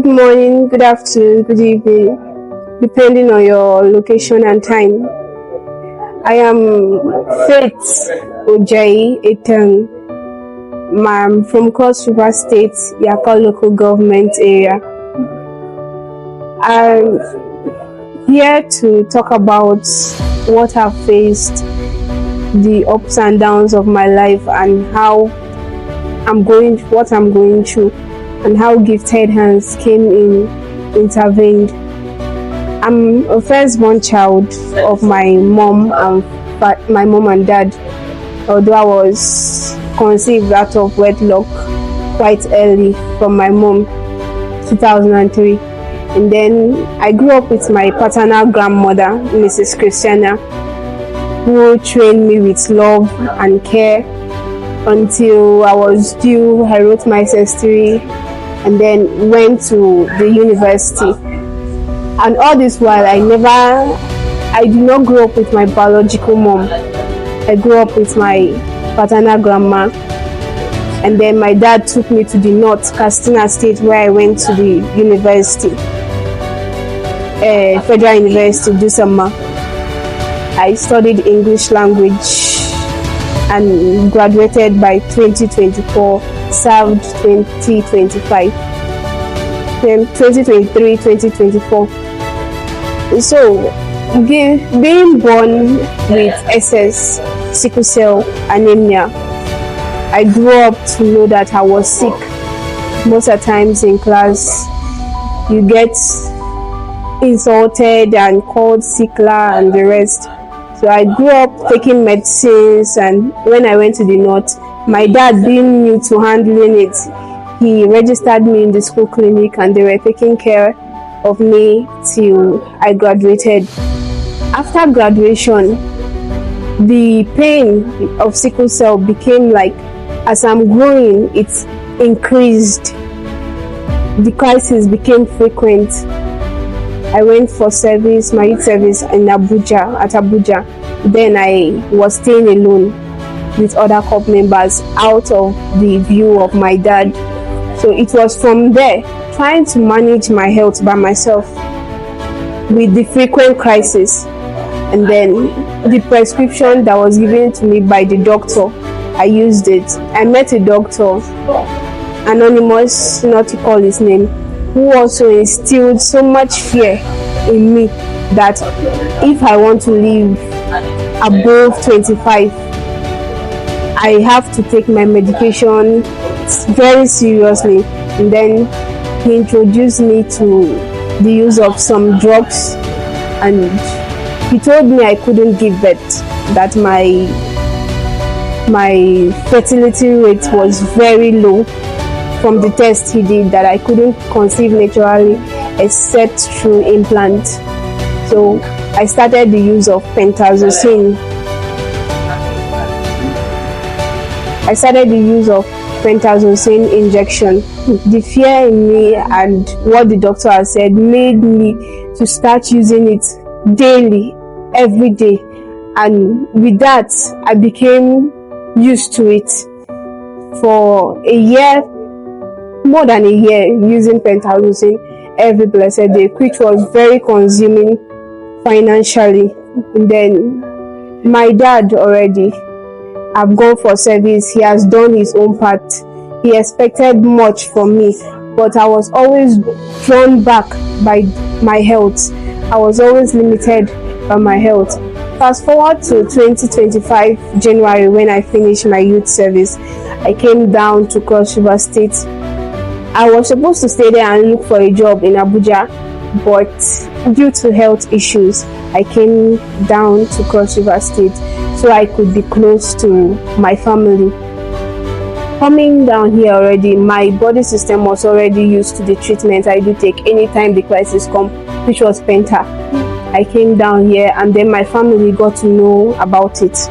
Good morning, good afternoon, good evening, depending on your location and time. I am Faith Ojai Etang. I'm from Cross River State, Yapa local government area. I'm here to talk about what I've faced, the ups and downs of my life, and what I'm going through, and how gifted hands came in, intervened. I'm a firstborn child of my mom and dad, although I was conceived out of wedlock quite early from my mom, 2003. And then I grew up with my paternal grandmother, Mrs. Christiana, who trained me with love and care until I was due. I wrote my SS3 and then went to the university. And all this while, I did not grow up with my biological mom. I grew up with my paternal grandma. And then my dad took me to the north, Katsina State, where I went to the university, Federal University, Dusama. I studied English language and graduated by 2024, served 2025, 2023, 2024. So, being born with SS, sickle cell anemia, I grew up to know that I was sick. Most of the times in class, you get insulted and called sickler and the rest. So I grew up taking medicines, and when I went to the north, my dad, being new to handling it, he registered me in the school clinic and they were taking care of me till I graduated. After graduation, the pain of sickle cell became like, as I'm growing, it increased. The crisis became frequent. I went for service, my youth service at Abuja. Then I was staying alone with other corps members out of the view of my dad. So it was from there, trying to manage my health by myself with the frequent crisis. And then the prescription that was given to me by the doctor, I used it. I met a doctor, anonymous, not to call his name, who also instilled so much fear in me that if I want to live above 25, I have to take my medication very seriously. And then he introduced me to the use of some drugs, and he told me I couldn't give birth, that my fertility rate was very low. From the test he did, that I couldn't conceive naturally except through implant. So I started the use of pentazocine. Injection. The fear in me and what the doctor has said made me to start using it daily, every day. And with that, I became used to it for a year, more than a year, using pentazocine every blessed day, which was very consuming financially. And then my dad already, I've gone for service, he has done his own part. He expected much from me, but I was always drawn back by my health. I was always limited by my health. Fast forward to 2025 January, when I finished my youth service, I came down to Cross River State. I was supposed to stay there and look for a job in Abuja, but due to health issues, I came down to Cross River State so I could be close to my family. Coming down here already, my body system was already used to the treatment I do take anytime the crisis comes, which was Penta. I came down here, and then my family got to know about it,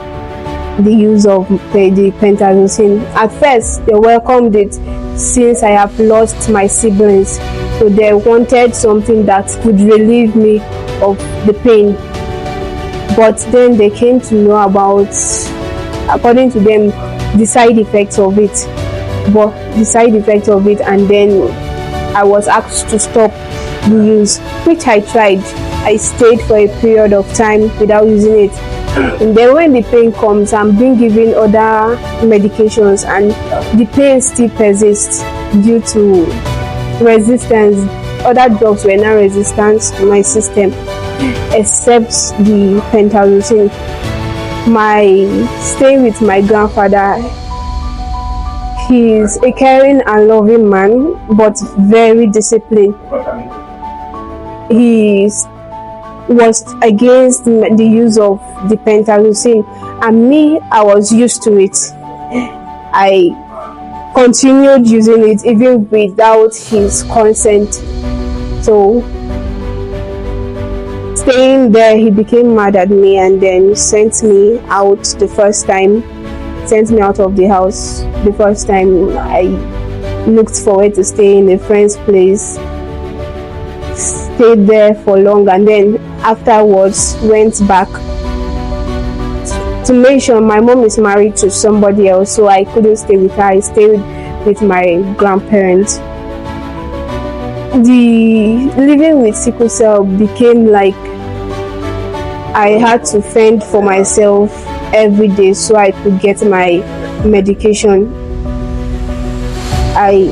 the use of the pentazocine. At first, they welcomed it since I have lost my siblings, so they wanted something that could relieve me of the pain. But then they came to know about, according to them, the side effects of it. And then I was asked to stop the use, which I tried. I stayed for a period of time without using it. And then when the pain comes, I'm being given other medications and the pain still persists due to resistance. Other drugs were now resistant to my system, except the pentazocine. My stay with my grandfather, he is a caring and loving man, but very disciplined. He was against the use of the pentazocine, and me, I was used to it. I continued using it even without his consent. So staying there, he became mad at me and then sent me out the first time, sent me out of the house the first time. I looked forward to stay in a friend's place, stayed there for long, and then afterwards went back. To mention, my mom is married to somebody else, so I couldn't stay with her. I stayed with my grandparents. The living with sickle cell became like I had to fend for myself every day so I could get my medication. I